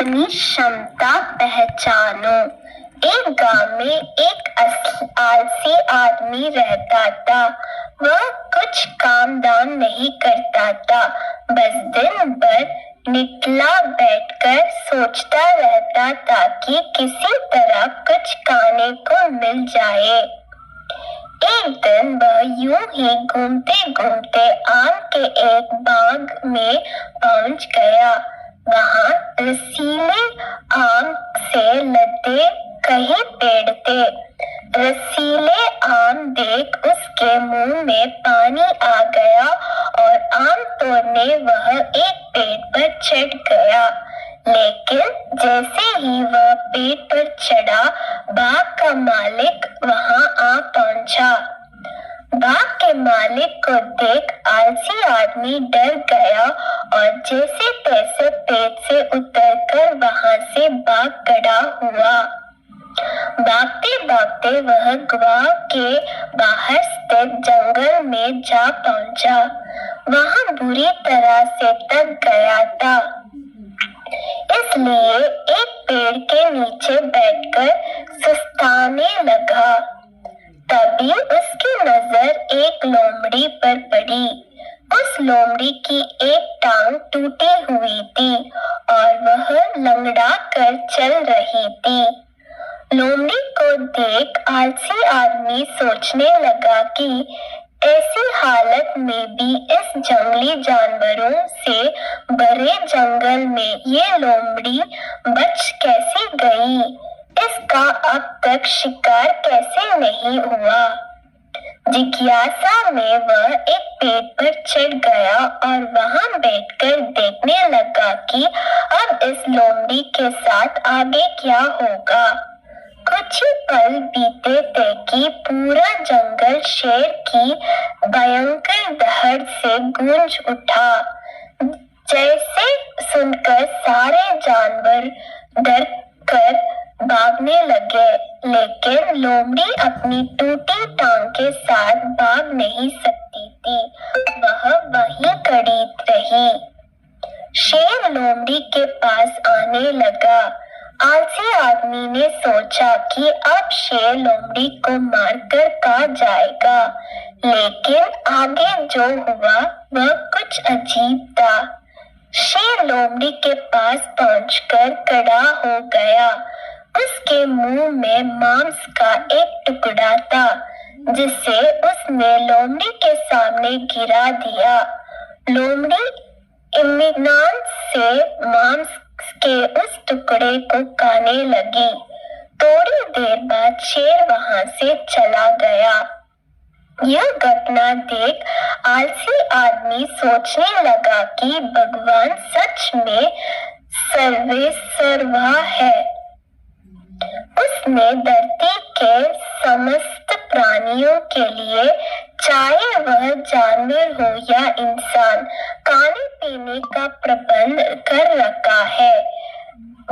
अपनी क्षमता पहचानो। एक गांव में एक आलसी आदमी रहता था। वह कुछ काम दाम नहीं करता था, बस दिन भर निकला बैठकर सोचता रहता था कि किसी तरह कुछ खाने को मिल जाए। एक दिन वह यूं ही घूमते घूमते आम के एक बाग में पहुंच गया। वहां रसीले आम से लदे कई पेड़ थे। रसीले आम देख उसके मुंह में पानी आ गया और आम तोड़ने वह एक पेड़ पर चढ़ गया। लेकिन जैसे ही वह पेड़ पर चढ़ा, बाग का मालिक वहां आ पहुंचा। बाग के मालिक को देख आलसी आदमी डर गया और जैसे तैसे पेड़ से उतरकर वहां से भाग खड़ा हुआ। भागते भागते वह बाग के बाहर स्थित जंगल में जा पहुंचा। वहां बुरी तरह से थक गया था, इसलिए एक पेड़ के नीचे बैठकर सुस्ताने लगा। तभी उसकी नजर एक लोमड़ी पर पड़ी। उस लोमड़ी की एक टांग टूटी हुई थी और वह लंगड़ा कर चल रही थी। लोमड़ी को देख आलसी आदमी सोचने लगा कि ऐसी हालत में भी इस जंगली जानवरों से भरे जंगल में ये लोमड़ी बच कैसे गई? इसका अब तक शिकार कैसे नहीं हुआ? जिज्ञासा में वह एक पेड़ पर चढ़ गया और वहां बैठकर देखने लगा कि अब इस लोमड़ी के साथ आगे क्या होगा। कुछ ही पल बीते थे कि पूरा जंगल शेर की भयंकर दहाड़ से गूंज उठा। जैसे सुनकर सारे जानवर डर कर भागने लगे, लेकिन लोमड़ी अपनी टूटी टांग के साथ भाग नहीं सकती थी। वह वहीं खड़ी रही। शेर लोमड़ी के पास आने लगा। आलसी आदमी ने सोचा कि अब शेर लोमड़ी को मारकर खा जाएगा, लेकिन आगे जो हुआ वह कुछ अजीब था। शेर लोमड़ी के पास पहुंचकर खड़ा हो गया। उसके मुंह में मांस का एक टुकड़ा था, जिसे उसने लोमड़ी के सामने गिरा दिया। लोमड़ी इत्मीनान से मांस के उस टुकड़े को खाने लगी। थोड़ी देर बाद शेर वहां से चला गया। यह घटना देख आलसी आदमी सोचने लगा कि भगवान सच में सर्वेसर्वा है। उसने धरती के समस्त प्राणियों के लिए, चाहे वह जानवर हो या इंसान, खाने पीने का प्रबंध कर रखा है।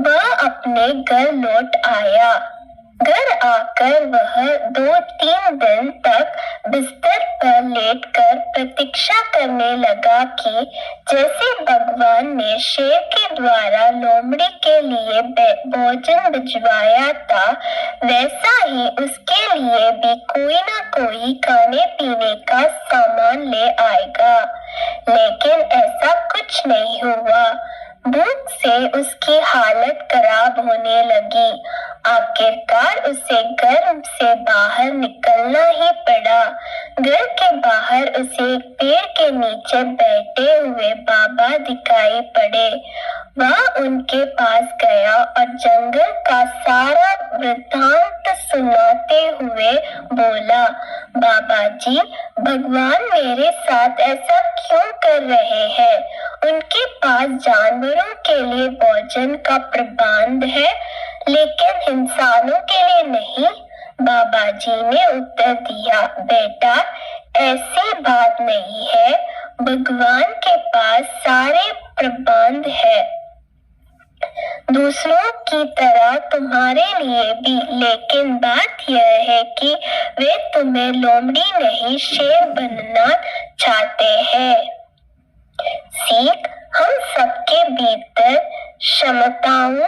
वह अपने घर लौट आया। घर आकर वह 2-3 दिन तक बिस्तर पर लेटकर प्रतीक्षा करने लगा कि जैसे भगवान ने शेर के द्वारा लोमड़ी के लिए भोजन भिजवाया था, वैसा ही उसके लिए भी कोई ना कोई खाने पीने का सामान ले आएगा। लेकिन ऐसा कुछ नहीं हुआ। भूख से उसकी हालत खराब होने लगी। आखिरकार उसे घर से बाहर निकलना ही पड़ा। घर के बाहर उसे एक पेड़ के नीचे बैठे हुए बाबा दिखाई पड़े। वह उनके पास गया और जंगल का सारा वृत्तांत सुनाते हुए बोला, बाबा जी, भगवान मेरे साथ ऐसा क्यों कर रहे हैं? उनके पास जानवरों के लिए भोजन का प्रबंध है, लेकिन इंसानों के लिए नहीं। बाबा जी ने उत्तर दिया, बेटा, ऐसी बात नहीं है। भगवान के पास सारे प्रबंध है, दूसरों की तरह तुम्हारे लिए भी। लेकिन बात यह है कि वे तुम्हें लोमड़ी नहीं शेर बनना चाहते हैं। सीख, हम सबके भीतर क्षमताओं